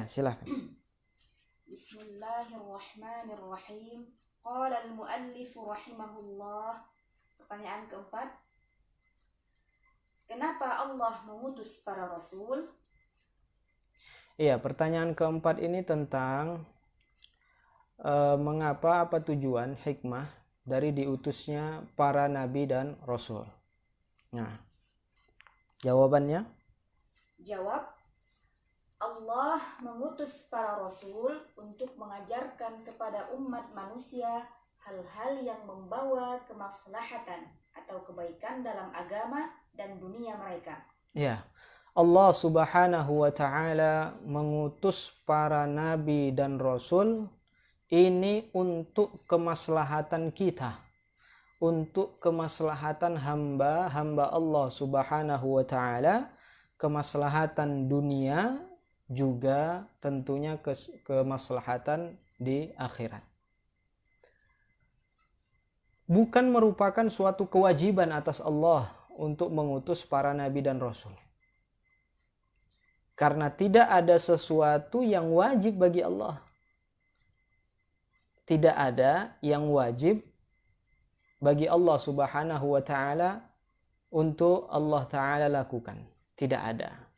Ya, silakan. Bismillahirrahmanirrahim. Qala al-muallif rahimahullah. Pertanyaan keempat, kenapa Allah mengutus para rasul? Iya, pertanyaan keempat ini tentang mengapa, apa tujuan, hikmah dari diutusnya para nabi dan rasul. Nah, jawabannya? Jawab, Allah mengutus para rasul untuk mengajarkan kepada umat manusia hal-hal yang membawa kemaslahatan atau kebaikan dalam agama dan dunia mereka. Ya, Allah Subhanahu wa Ta'ala mengutus para nabi dan rasul ini untuk kemaslahatan kita, untuk kemaslahatan hamba Allah Subhanahu wa Ta'ala, kemaslahatan dunia, juga tentunya kemaslahatan di akhirat. Bukan merupakan suatu kewajiban atas Allah untuk mengutus para nabi dan rasul. Karena tidak ada sesuatu yang wajib bagi Allah. Tidak ada yang wajib bagi Allah Subhanahu wa Ta'ala untuk Allah Ta'ala lakukan. Tidak ada.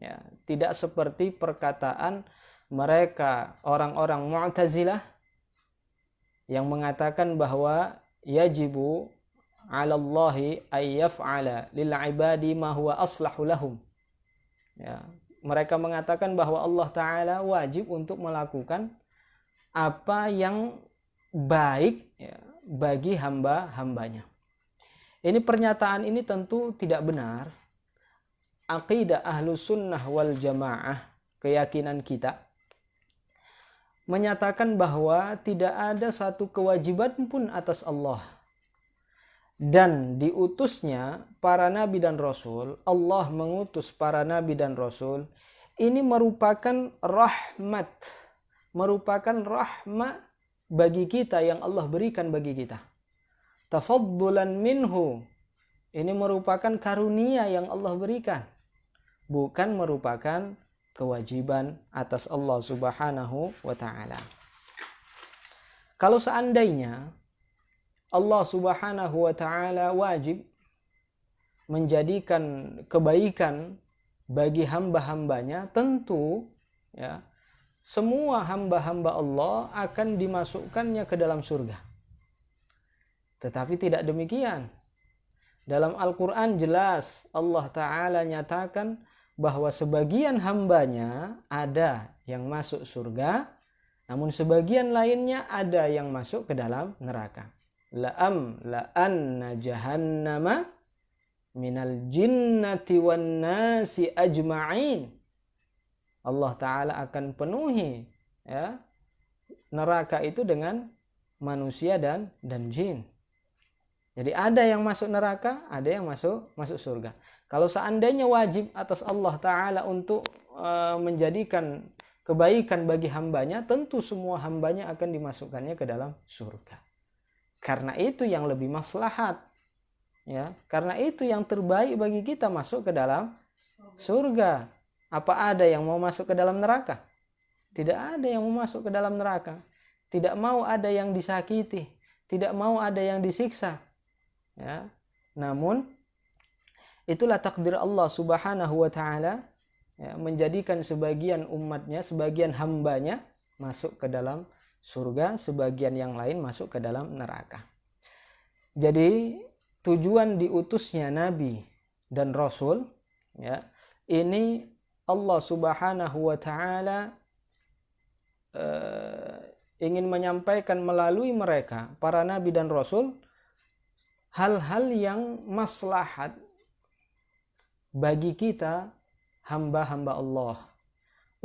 Ya, tidak seperti perkataan mereka orang-orang Mu'tazilah yang mengatakan bahwa yajibu 'ala Allahi ay yaf'ala lil 'ibadi ma huwa aslahu lahum. Ya, mereka mengatakan bahwa Allah Ta'ala wajib untuk melakukan apa yang baik, ya, bagi hamba-hambanya. Ini pernyataan ini tentu tidak benar. Aqidah Ahlus Sunnah wal Jamaah, keyakinan kita, menyatakan bahwa tidak ada satu kewajiban pun atas Allah. Dan diutusnya para nabi dan rasul, Allah mengutus para nabi dan rasul, ini merupakan rahmat, merupakan rahmat bagi kita yang Allah berikan bagi kita. Tafaddulan minhu, ini merupakan karunia yang Allah berikan, bukan merupakan kewajiban atas Allah Subhanahu wa Ta'ala. Kalau seandainya Allah Subhanahu wa Ta'ala wajib menjadikan kebaikan bagi hamba-hambanya, tentu ya, semua hamba-hamba Allah akan dimasukkannya ke dalam surga. Tetapi tidak demikian. Dalam Al-Quran jelas Allah Ta'ala nyatakan bahwa sebagian hambanya ada yang masuk surga, namun sebagian lainnya ada yang masuk ke dalam neraka. La'anna jahannama minal jinnati wan nasi ajma'in. Allah Ta'ala akan penuhi, ya, neraka itu dengan manusia dan jin. Jadi ada yang masuk neraka, ada yang masuk surga. Kalau seandainya wajib atas Allah Ta'ala untuk menjadikan kebaikan bagi hambanya, tentu semua hambanya akan dimasukkannya ke dalam surga. Karena itu yang lebih maslahat, ya. Karena itu yang terbaik bagi kita masuk ke dalam surga. Apa ada yang mau masuk ke dalam neraka? Tidak ada yang mau masuk ke dalam neraka. Tidak mau ada yang disakiti, tidak mau ada yang disiksa. Ya. Namun itulah takdir Allah Subhanahu wa Ta'ala, ya, menjadikan sebagian umatnya, sebagian hambanya masuk ke dalam surga, sebagian yang lain masuk ke dalam neraka. Jadi tujuan diutusnya nabi dan rasul, ya, ini Allah Subhanahu wa Ta'ala ingin menyampaikan melalui mereka, para nabi dan rasul, hal-hal yang maslahat bagi kita hamba-hamba Allah,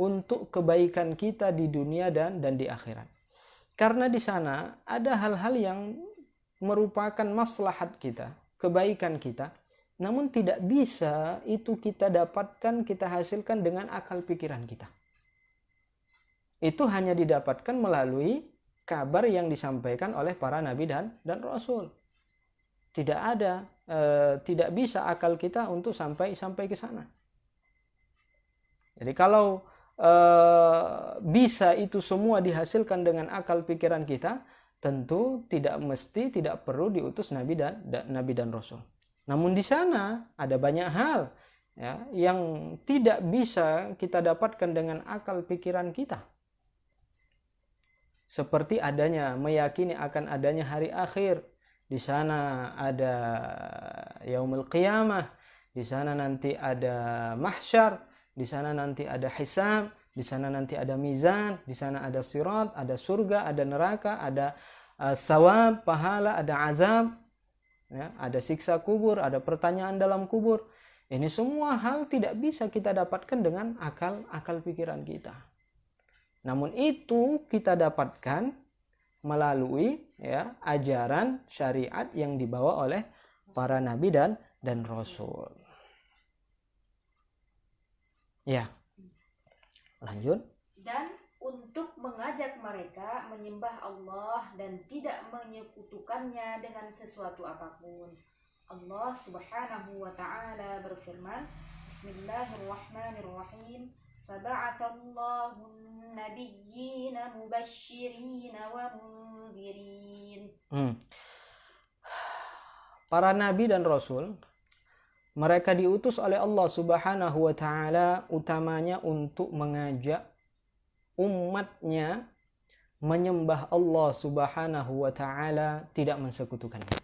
untuk kebaikan kita di dunia dan di akhirat. Karena di sana ada hal-hal yang merupakan maslahat kita, kebaikan kita, namun tidak bisa itu kita dapatkan, kita hasilkan dengan akal pikiran kita. Itu hanya didapatkan melalui kabar yang disampaikan oleh para nabi dan rasul. Tidak ada, tidak bisa akal kita untuk sampai ke sana. Jadi kalau bisa itu semua dihasilkan dengan akal pikiran kita, tentu tidak perlu diutus nabi dan rasul. Namun di sana ada banyak hal ya yang tidak bisa kita dapatkan dengan akal pikiran kita. Seperti meyakini akan adanya hari akhir. Di sana ada yaumul qiyamah, di sana nanti ada mahsyar, di sana nanti ada hisab, di sana nanti ada mizan, di sana ada sirat, ada surga, ada neraka, ada sawab, pahala, ada azab, ya, ada siksa kubur, ada pertanyaan dalam kubur. Ini semua hal tidak bisa kita dapatkan dengan akal pikiran kita. Namun itu kita dapatkan melalui ya ajaran syariat yang dibawa oleh para nabi dan rasul. Ya, lanjut. Dan untuk mengajak mereka menyembah Allah dan tidak menyekutukannya dengan sesuatu apapun. Allah Subhanahu wa taala berfirman, Bismillahirrahmanirrahim. Faba'athallahu an-nabiyyina mubashshirina wa munzirin. Para nabi dan rasul, mereka diutus oleh Allah Subhanahu wa taala utamanya untuk mengajak umatnya menyembah Allah Subhanahu wa taala, tidak mensekutukannya.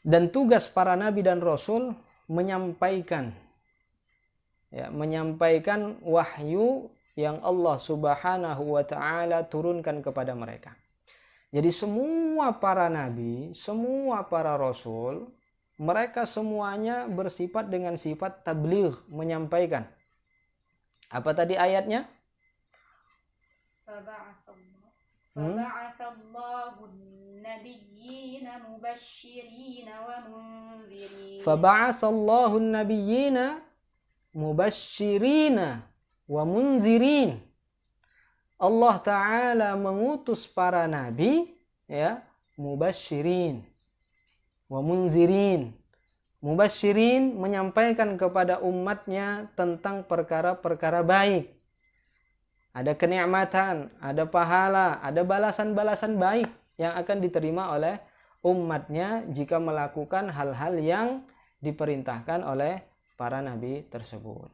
Dan tugas para nabi dan rasul menyampaikan wahyu yang Allah Subhanahu wa taala turunkan kepada mereka. Jadi semua para nabi, semua para rasul, mereka semuanya bersifat dengan sifat tabligh, menyampaikan. Apa tadi ayatnya? Faba'athallahu an-nabiyyina mubashshirina wa munzirin. Faba'athallahu an-nabiyyina mubashshirina wa munzirin. Allah Ta'ala mengutus para nabi ya, mubashirin wa munzirin. Mubashirin menyampaikan kepada umatnya tentang perkara-perkara baik. Ada kenikmatan, ada pahala, ada balasan-balasan baik yang akan diterima oleh umatnya jika melakukan hal-hal yang diperintahkan oleh para nabi tersebut.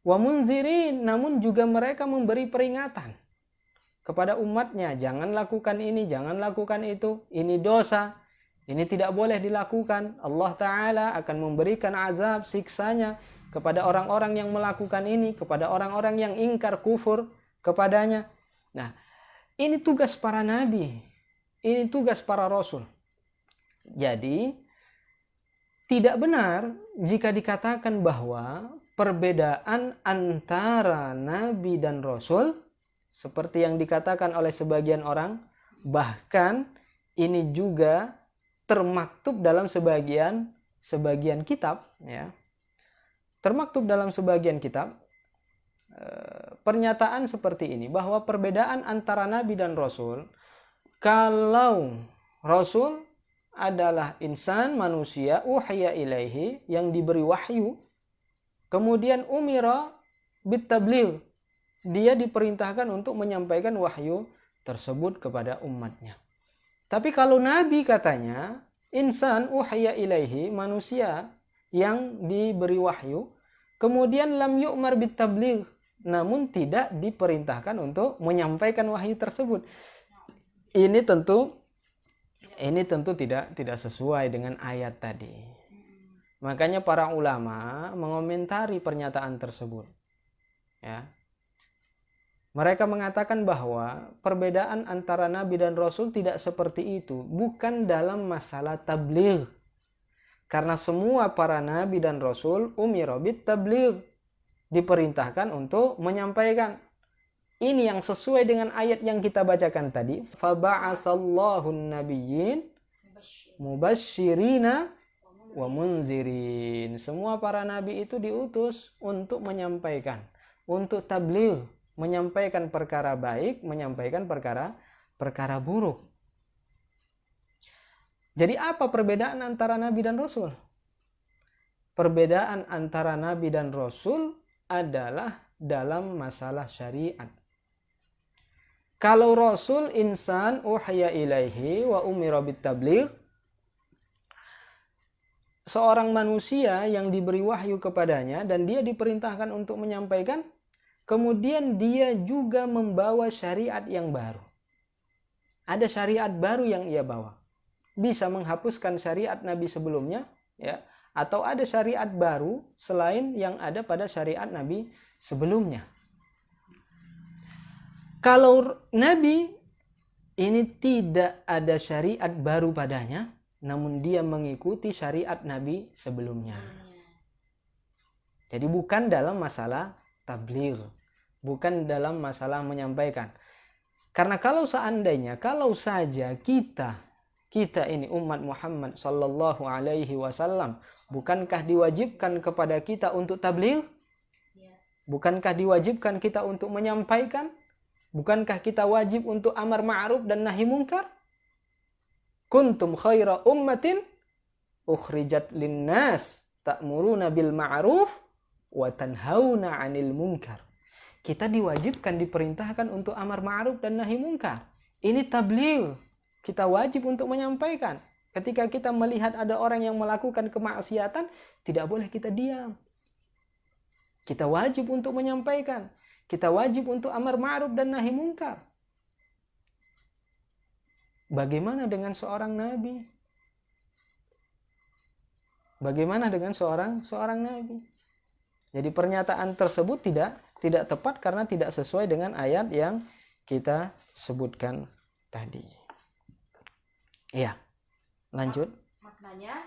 Wa munzirin, namun juga mereka memberi peringatan kepada umatnya, jangan lakukan ini, jangan lakukan itu, ini dosa, ini tidak boleh dilakukan. Allah Ta'ala akan memberikan azab, siksanya kepada orang-orang yang melakukan ini, kepada orang-orang yang ingkar kufur kepadanya. Nah, ini tugas para nabi, ini tugas para rasul. Jadi, tidak benar jika dikatakan bahwa perbedaan antara nabi dan rasul seperti yang dikatakan oleh sebagian orang, bahkan ini juga termaktub dalam sebagian kitab, ya. Termaktub dalam sebagian kitab pernyataan seperti ini, bahwa perbedaan antara nabi dan rasul, kalau rasul adalah insan, manusia, uhiya ilaihi, yang diberi wahyu, kemudian umira bitabligh, dia diperintahkan untuk menyampaikan wahyu tersebut kepada umatnya. Tapi kalau nabi katanya, insan uhiya ilaihi, manusia yang diberi wahyu, kemudian lam yu'mar bitabligh, namun tidak diperintahkan untuk menyampaikan wahyu tersebut. Ini tentu tidak sesuai dengan ayat tadi. Makanya para ulama mengomentari pernyataan tersebut. Ya. Mereka mengatakan bahwa perbedaan antara nabi dan rasul tidak seperti itu, bukan dalam masalah tabligh. Karena semua para nabi dan rasul umira bit tabligh, diperintahkan untuk menyampaikan. Ini yang sesuai dengan ayat yang kita bacakan tadi, faba'atsallahu an-nabiyyin mubashshirina wa munzirin. Semua para nabi itu diutus untuk menyampaikan, untuk tabligh, menyampaikan perkara baik, menyampaikan perkara buruk. Jadi apa perbedaan antara nabi dan rasul? Perbedaan antara nabi dan rasul adalah dalam masalah syariat. Kalau Rasul insan uhya ilaihi wa umira bitabligh, seorang manusia yang diberi wahyu kepadanya dan dia diperintahkan untuk menyampaikan, kemudian dia juga membawa syariat yang baru. Ada syariat baru yang ia bawa. Bisa menghapuskan syariat Nabi sebelumnya, ya, atau ada syariat baru selain yang ada pada syariat Nabi sebelumnya. Kalau Nabi ini tidak ada syariat baru padanya, namun dia mengikuti syariat Nabi sebelumnya. Jadi bukan dalam masalah tabligh, bukan dalam masalah menyampaikan. Karena kalau saja kita ini umat Muhammad sallallahu alaihi wasallam, bukankah diwajibkan kepada kita untuk tabligh? Bukankah diwajibkan kita untuk menyampaikan? Bukankah kita wajib untuk amar ma'ruf dan nahi munkar? Kuntum khaira ummatin ukhrijat linnas ta'muruna bil ma'ruf wa tanhauna 'anil munkar. Kita diwajibkan, diperintahkan untuk amar ma'ruf dan nahi munkar. Ini tabligh. Kita wajib untuk menyampaikan. Ketika kita melihat ada orang yang melakukan kemaksiatan, tidak boleh kita diam. Kita wajib untuk menyampaikan. Kita wajib untuk amar ma'ruf dan nahi munkar. Bagaimana dengan seorang nabi? Bagaimana dengan seorang nabi? Jadi pernyataan tersebut tidak tepat karena tidak sesuai dengan ayat yang kita sebutkan tadi. Iya. Lanjut. Maknanya,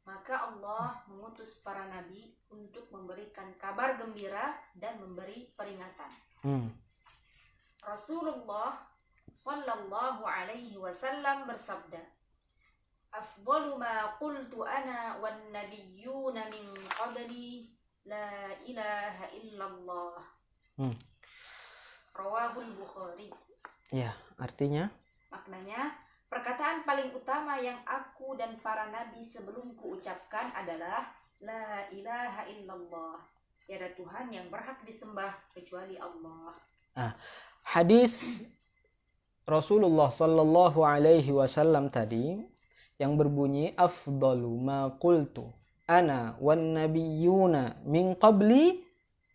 maka Allah mengutus para nabi untuk memberikan kabar gembira dan memberi peringatan. Rasulullah sallallahu alaihi wasallam bersabda, "Afdalu ma qultu ana wan nabiyyuna min qabli la ilaha illallah." Rawahul Bukhari. Ya, artinya? Maknanya, perkataan paling utama yang aku dan para nabi sebelumku ucapkan adalah la ilaha illallah. Tiada Tuhan yang berhak disembah kecuali Allah. Hadis Rasulullah sallallahu alaihi wasallam tadi yang berbunyi afdalu ma qultu ana wan nabiyyuna min qabli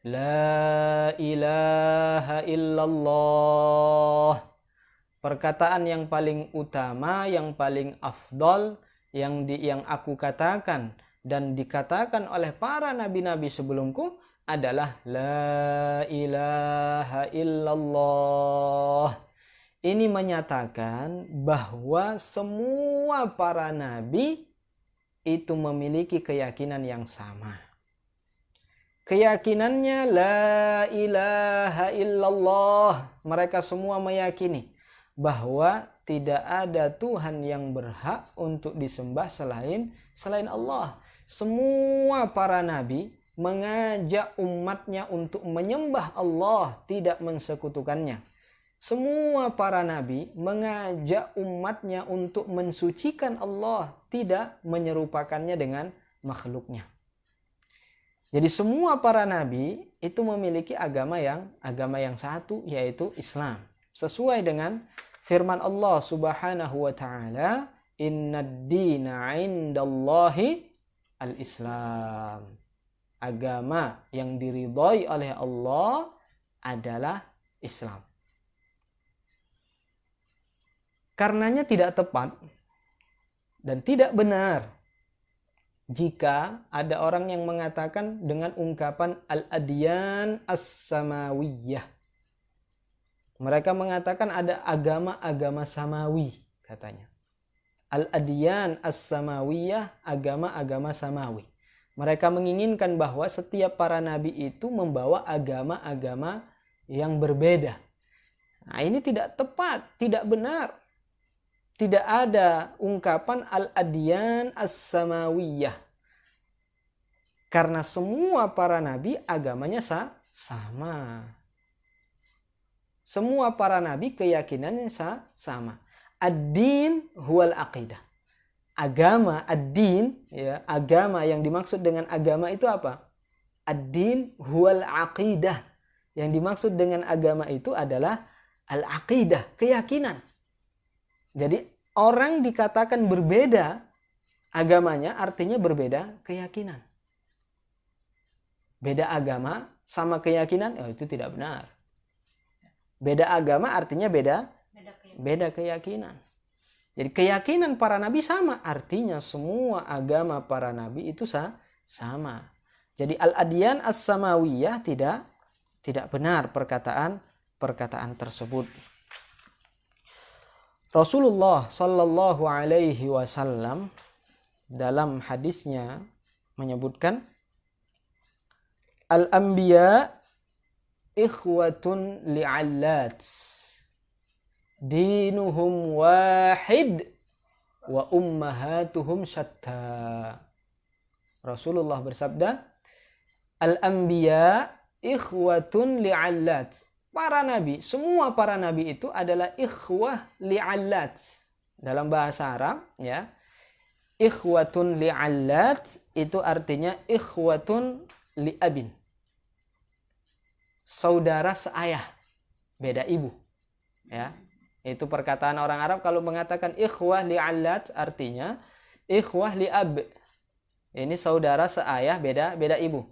la ilaha illallah. Perkataan yang paling utama, yang paling afdal yang aku katakan dan dikatakan oleh para nabi-nabi sebelumku adalah la ilaha illallah. Ini menyatakan bahwa semua para nabi itu memiliki keyakinan yang sama. Keyakinannya la ilaha illallah. Mereka semua meyakini bahwa tidak ada Tuhan yang berhak untuk disembah selain Allah. Semua para nabi mengajak umatnya untuk menyembah Allah, tidak mensekutukannya. Semua para nabi mengajak umatnya untuk mensucikan Allah, tidak menyerupakannya dengan makhluknya. Jadi semua para nabi itu memiliki agama yang satu, yaitu Islam. Sesuai dengan firman Allah Subhanahu wa taala, "Innad dina 'indallahi al-Islam." Agama yang diridhai oleh Allah adalah Islam. Karenanya tidak tepat dan tidak benar jika ada orang yang mengatakan dengan ungkapan al-adyan as-samawiyah. Mereka mengatakan ada agama-agama samawi, katanya. Al-adyan as-samawiyah, agama-agama samawi. Mereka menginginkan bahwa setiap para nabi itu membawa agama-agama yang berbeda. Nah, ini tidak tepat, tidak benar. Tidak ada ungkapan al-adyan as-samawiyah. Karena semua para nabi agamanya sama. Semua para nabi keyakinannya sama. Ad-din huwal aqidah. Agama, ad-din, agama yang dimaksud dengan agama itu apa? Ad-din huwal aqidah. Yang dimaksud dengan agama itu adalah al-aqidah, keyakinan. Jadi orang dikatakan berbeda agamanya artinya berbeda keyakinan. Beda agama sama keyakinan, itu tidak benar. Beda agama artinya beda keyakinan. Jadi keyakinan para nabi sama, artinya semua agama para nabi itu sama. Jadi al-adyan as-samawiyah tidak benar perkataan tersebut. Rasulullah sallallahu alaihi wasallam dalam hadisnya menyebutkan al-anbiya ikhwatun li'allat dinuhum wahid wa ummahatuhum syatta. Rasulullah bersabda, al-anbiya ikhwatun li'allat. Para nabi, semua para nabi itu adalah ikhwah li'allat. Dalam bahasa Arab, ya, ikhwatun li'allat itu artinya ikhwatun li'abin. Saudara seayah, beda ibu. Ya, itu perkataan orang Arab kalau mengatakan ikhwah li'allat artinya ikhwah li'ab. Ini saudara seayah, beda ibu.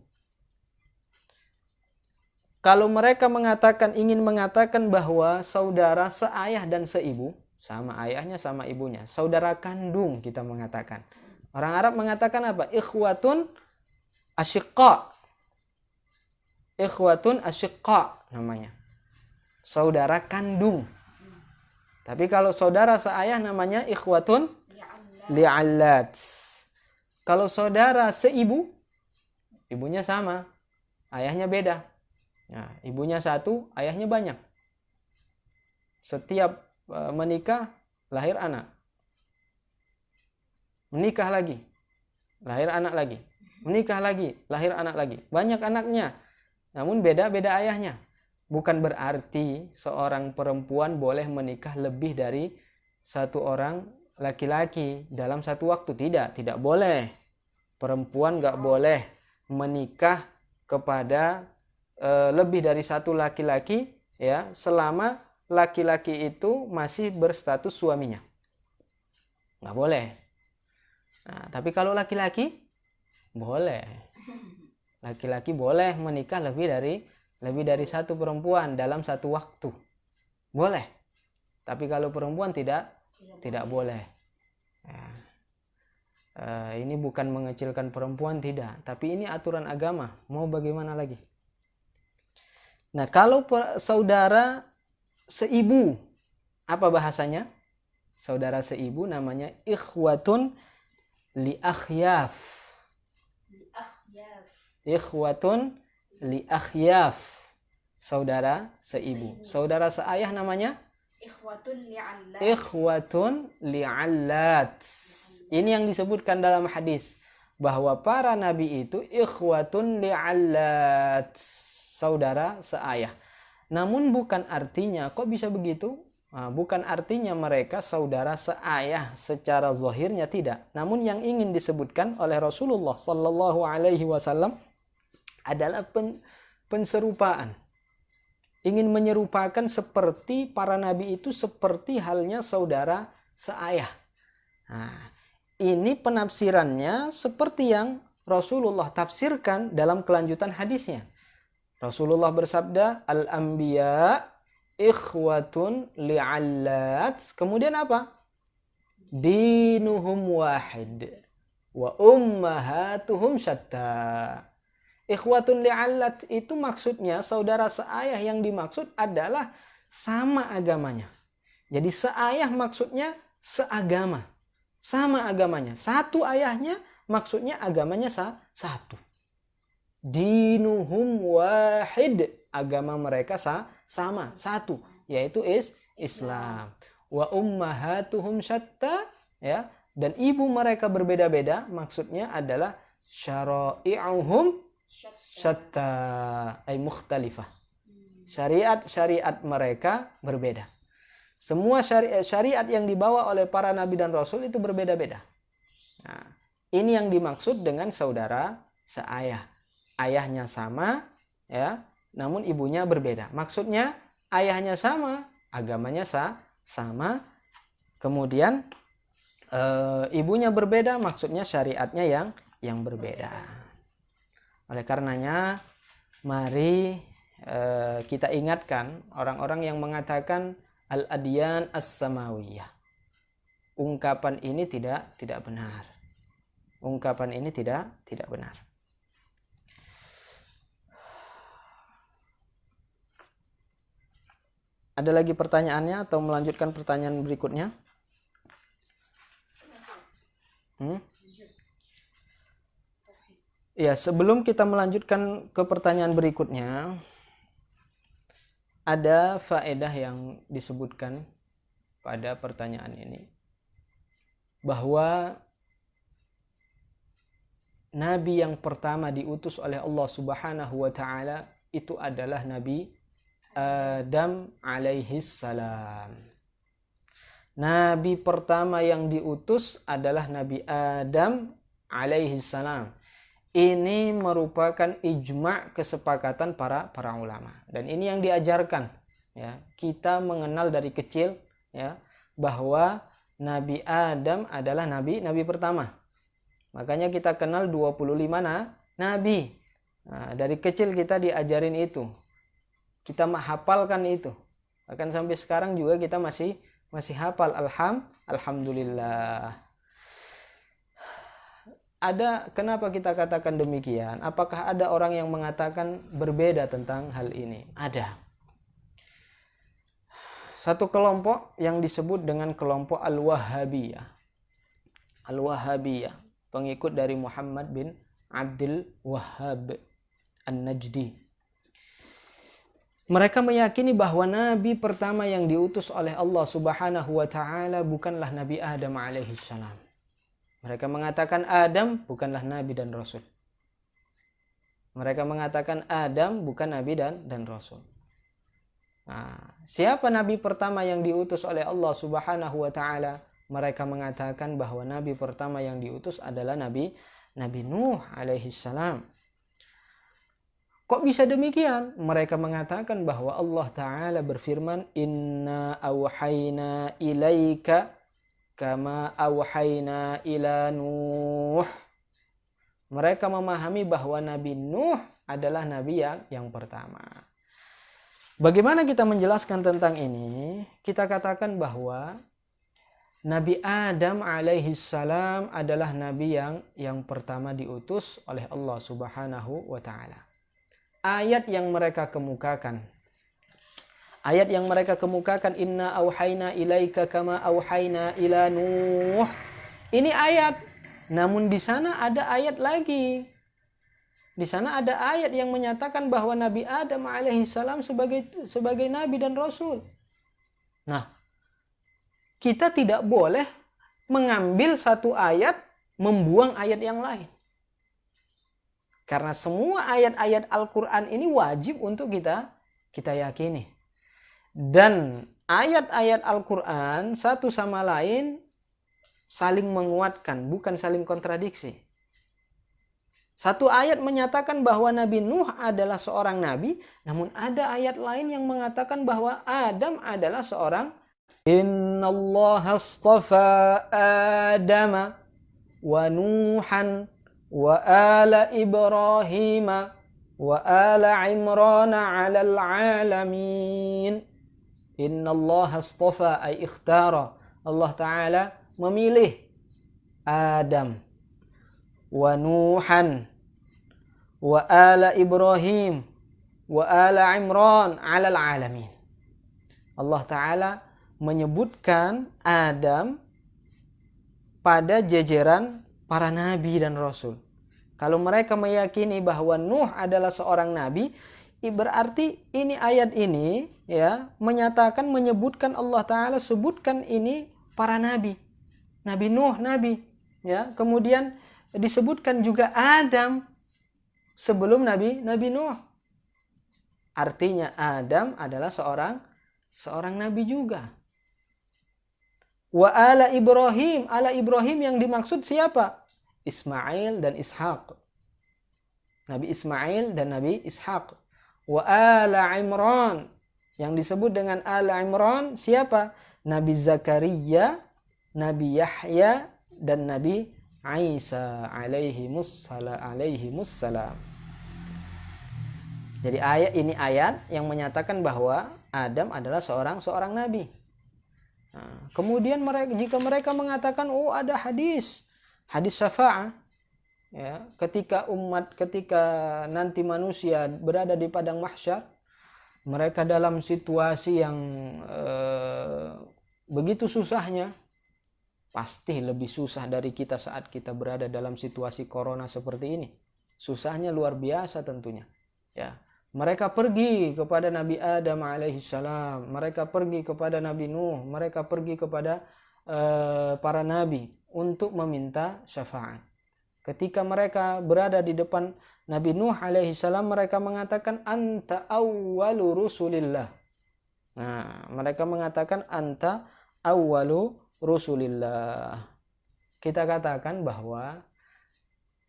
Kalau mereka ingin mengatakan bahwa saudara seayah dan seibu, sama ayahnya sama ibunya, saudara kandung kita mengatakan. Orang Arab mengatakan apa? Ikhwatun asyiqqa. Ikhwatun asyiqqa namanya. Saudara kandung. Tapi kalau saudara seayah namanya ikhwatun li'allat. Kalau saudara seibu, ibunya sama, ayahnya beda. Nah, ibunya satu, ayahnya banyak. Setiap menikah, lahir anak. Menikah lagi, lahir anak lagi. Menikah lagi, lahir anak lagi. Banyak anaknya, namun beda-beda ayahnya. Bukan berarti seorang perempuan boleh menikah lebih dari satu orang laki-laki dalam satu waktu. Tidak boleh. Perempuan nggak boleh menikah kepada lebih dari satu laki-laki, ya, selama laki-laki itu masih berstatus suaminya. Nggak boleh. Nah, tapi kalau laki-laki boleh. Laki-laki boleh menikah lebih dari satu perempuan dalam satu waktu. Boleh. Tapi kalau perempuan tidak boleh. Ya. Ini bukan mengecilkan perempuan, tidak. Tapi ini aturan agama. Mau bagaimana lagi? Nah, kalau saudara seibu, apa bahasanya? Saudara seibu namanya ikhwatun li'akhyaf. Ikhwatun li'akhyaf. Saudara seibu. Saudara seayah namanya ikhwatun li'allat. Ini yang disebutkan dalam hadis bahwa para nabi itu ikhwatun li'allat, saudara seayah. Namun bukan artinya, kok bisa begitu? Bukan artinya mereka saudara seayah secara zahirnya, tidak. Namun yang ingin disebutkan oleh Rasulullah sallallahu alaihi wasallam adalah penserupaan. Ingin menyerupakan seperti para nabi itu seperti halnya saudara seayah. Nah, ini penafsirannya seperti yang Rasulullah tafsirkan dalam kelanjutan hadisnya. Rasulullah bersabda, al-anbiya ikhwatun li'allat. Kemudian apa? Dinuhum wahid wa ummahatuhum syatta. Ikhwatun li'allat itu maksudnya saudara seayah, yang dimaksud adalah sama agamanya. Jadi seayah maksudnya seagama. Sama agamanya. Satu ayahnya maksudnya agamanya satu. Dinuhum wahid, agama mereka sama, satu, yaitu Islam. Wa ummahatuhum syatta, ya, dan ibu mereka berbeda-beda, maksudnya adalah syara'i'uhum syatta, ay mukhtalifah. Syariat mereka berbeda. Semua syariat yang dibawa oleh para nabi dan rasul itu berbeda-beda. Nah, ini yang dimaksud dengan saudara seayah. Ayahnya sama, ya, namun ibunya berbeda. Maksudnya ayahnya sama, agamanya sama, kemudian ibunya berbeda, maksudnya syariatnya yang berbeda. Oleh karenanya, mari kita ingatkan orang-orang yang mengatakan al-adyan as-samawiyah. Ungkapan ini tidak benar. Ungkapan ini tidak benar. Ada lagi pertanyaannya atau melanjutkan pertanyaan berikutnya? Ya, sebelum kita melanjutkan ke pertanyaan berikutnya, ada faedah yang disebutkan pada pertanyaan ini, bahwa Nabi yang pertama diutus oleh Allah Subhanahu wa Ta'ala itu adalah Nabi Adam alaihis salam. Nabi pertama yang diutus adalah Nabi Adam alaihis salam. Ini merupakan ijma' kesepakatan para ulama, dan ini yang diajarkan, ya. Kita mengenal dari kecil, ya, bahwa Nabi Adam adalah nabi pertama. Makanya kita kenal 25 nabi. Nah, dari kecil kita diajarin itu. Kita hafalkan itu. Bahkan sampai sekarang juga kita masih hafal. Alhamdulillah. Kenapa kita katakan demikian? Apakah ada orang yang mengatakan berbeda tentang hal ini? Ada. Satu kelompok yang disebut dengan kelompok Al-Wahhabiyah. Al-Wahhabiyah, pengikut dari Muhammad bin Abdul Wahhab An-Najdi. Mereka meyakini bahwa Nabi pertama yang diutus oleh Allah Subhanahu wa Ta'ala bukanlah Nabi Adam alaihi salam. Mereka mengatakan Adam bukanlah Nabi dan Rasul. Mereka mengatakan Adam bukan Nabi dan Rasul. Nah, siapa Nabi pertama yang diutus oleh Allah Subhanahu wa Ta'ala? Mereka mengatakan bahwa Nabi pertama yang diutus adalah Nabi Nuh alaihi salam. Kok bisa demikian? Mereka mengatakan bahwa Allah Ta'ala berfirman, Inna awhayna ilaika kama awhayna ila Nuh. Mereka memahami bahwa Nabi Nuh adalah Nabi yang pertama. Bagaimana kita menjelaskan tentang ini? Kita katakan bahwa Nabi Adam alaihi salam adalah Nabi yang pertama diutus oleh Allah Subhanahu wa Ta'ala. Ayat yang mereka kemukakan, inna auhayna ilaika kama auhayna ila Nuh. Ini ayat. Namun di sana ada ayat lagi. Di sana ada ayat yang menyatakan bahwa Nabi Adam alaihi salam sebagai nabi dan rasul. Nah, kita tidak boleh mengambil satu ayat membuang ayat yang lain. Karena semua ayat-ayat Al-Quran ini wajib untuk kita yakini. Dan ayat-ayat Al-Quran satu sama lain saling menguatkan, bukan saling kontradiksi. Satu ayat menyatakan bahwa Nabi Nuh adalah seorang nabi, namun ada ayat lain yang mengatakan bahwa Adam adalah seorang. Innallaha astafa Adama wa Nuhan wa ala Ibrahim wa ala Imran 'alal 'alamin. Innallaha astafa ay ikhtara. Allah Ta'ala memilih Adam wa Nuhan wa ala Ibrahim wa ala Imran 'alal 'alamin. Allah Ta'ala menyebutkan Adam pada jajaran para nabi dan rasul. Kalau mereka meyakini bahwa Nuh adalah seorang nabi, berarti ini ayat ini ya menyebutkan Allah Ta'ala sebutkan ini para nabi. Nabi Nuh nabi, ya. Kemudian disebutkan juga Adam sebelum Nabi Nuh. Artinya Adam adalah seorang nabi juga. Wa ala Ibrahim, ala Ibrahim yang dimaksud siapa? Ismail dan Ishak. Nabi Ismail dan Nabi Ishak. wa ala Imran. Yang disebut dengan ala Imran siapa? Nabi Zakaria, Nabi Yahya, dan Nabi Isa alaihimussalam. Jadi ayat yang menyatakan bahwa Adam adalah seorang nabi. Nah, kemudian jika mereka mengatakan ada hadis syafa'ah, ya, ketika nanti manusia berada di padang mahsyar, mereka dalam situasi yang begitu susahnya, pasti lebih susah dari kita saat kita berada dalam situasi corona seperti ini. Susahnya luar biasa tentunya. Ya, mereka pergi kepada Nabi Adam alaihissalam, mereka pergi kepada Nabi Nuh, mereka pergi kepada para nabi untuk meminta syafaat. Ketika mereka berada di depan Nabi Nuh alaihissalam, mereka mengatakan anta awwalu rusulillah. Nah, mereka mengatakan anta awwalu rusulillah. Kita katakan bahwa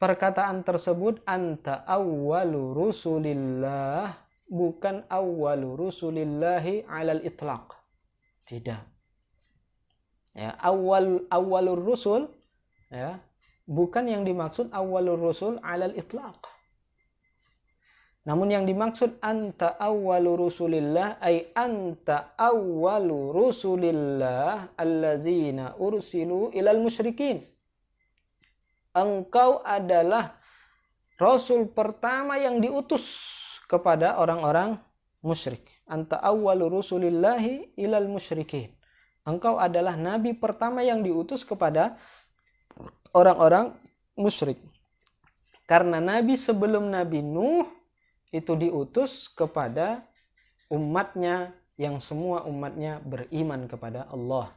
perkataan tersebut anta awwalu rusulillah bukan awwalu rusulillahi alal itlaq. Tidak. Ya, awwalur rusul, ya, bukan yang dimaksud awwalur rusul alal itlaq. Namun yang dimaksud anta awwalu rusulillah ay anta awwalu rusulillah allazina ursilu ilal musyrikin. Engkau adalah rasul pertama yang diutus kepada orang-orang musyrik. Anta awwalu rusulillahi ilal musyrikin. Engkau adalah nabi pertama yang diutus kepada orang-orang musyrik. Karena nabi sebelum Nabi Nuh itu diutus kepada umatnya yang semua umatnya beriman kepada Allah.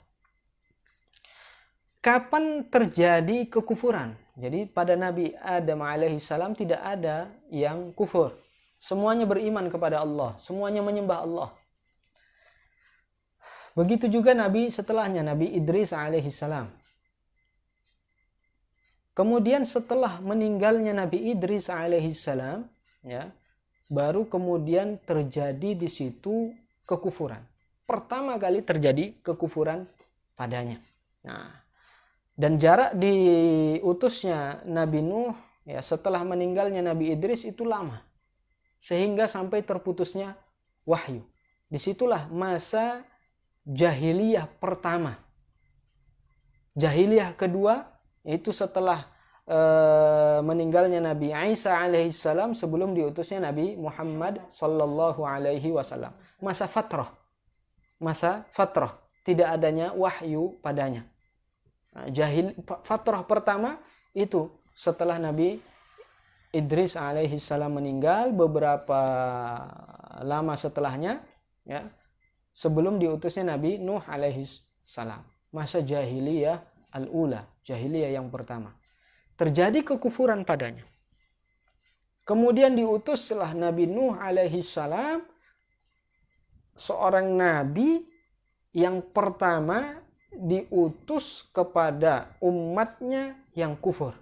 Kapan terjadi kekufuran? Jadi pada Nabi Adam alaihissalam tidak ada yang kufur. Semuanya beriman kepada Allah, semuanya menyembah Allah. Begitu juga Nabi setelahnya, Nabi Idris alaihissalam. Kemudian setelah meninggalnya Nabi Idris alaihissalam, ya, baru kemudian terjadi di situ kekufuran. Pertama kali terjadi kekufuran padanya. Nah, dan jarak diutusnya Nabi Nuh, ya, setelah meninggalnya Nabi Idris itu lama. Sehingga sampai terputusnya wahyu. Disitulah masa jahiliyah pertama. Jahiliyah kedua itu setelah meninggalnya Nabi Isa alaihissalam sebelum diutusnya Nabi Muhammad sallallahu alaihi wasallam. Masa fatrah, tidak adanya wahyu padanya. Nah, fatrah pertama itu setelah Nabi Idris alaihissalam meninggal, beberapa lama setelahnya, ya, sebelum diutusnya Nabi Nuh alaihissalam. Masa jahiliyah al-ula, jahiliyah yang pertama. Terjadi kekufuran padanya. Kemudian diutuslah Nabi Nuh alaihissalam, seorang nabi yang pertama diutus kepada umatnya yang kufur.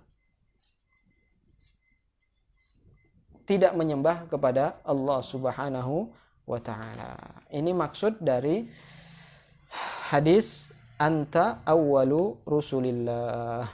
Tidak menyembah kepada Allah Subhanahu wa ta'ala. Ini maksud dari hadis anta awwalu rusulillah.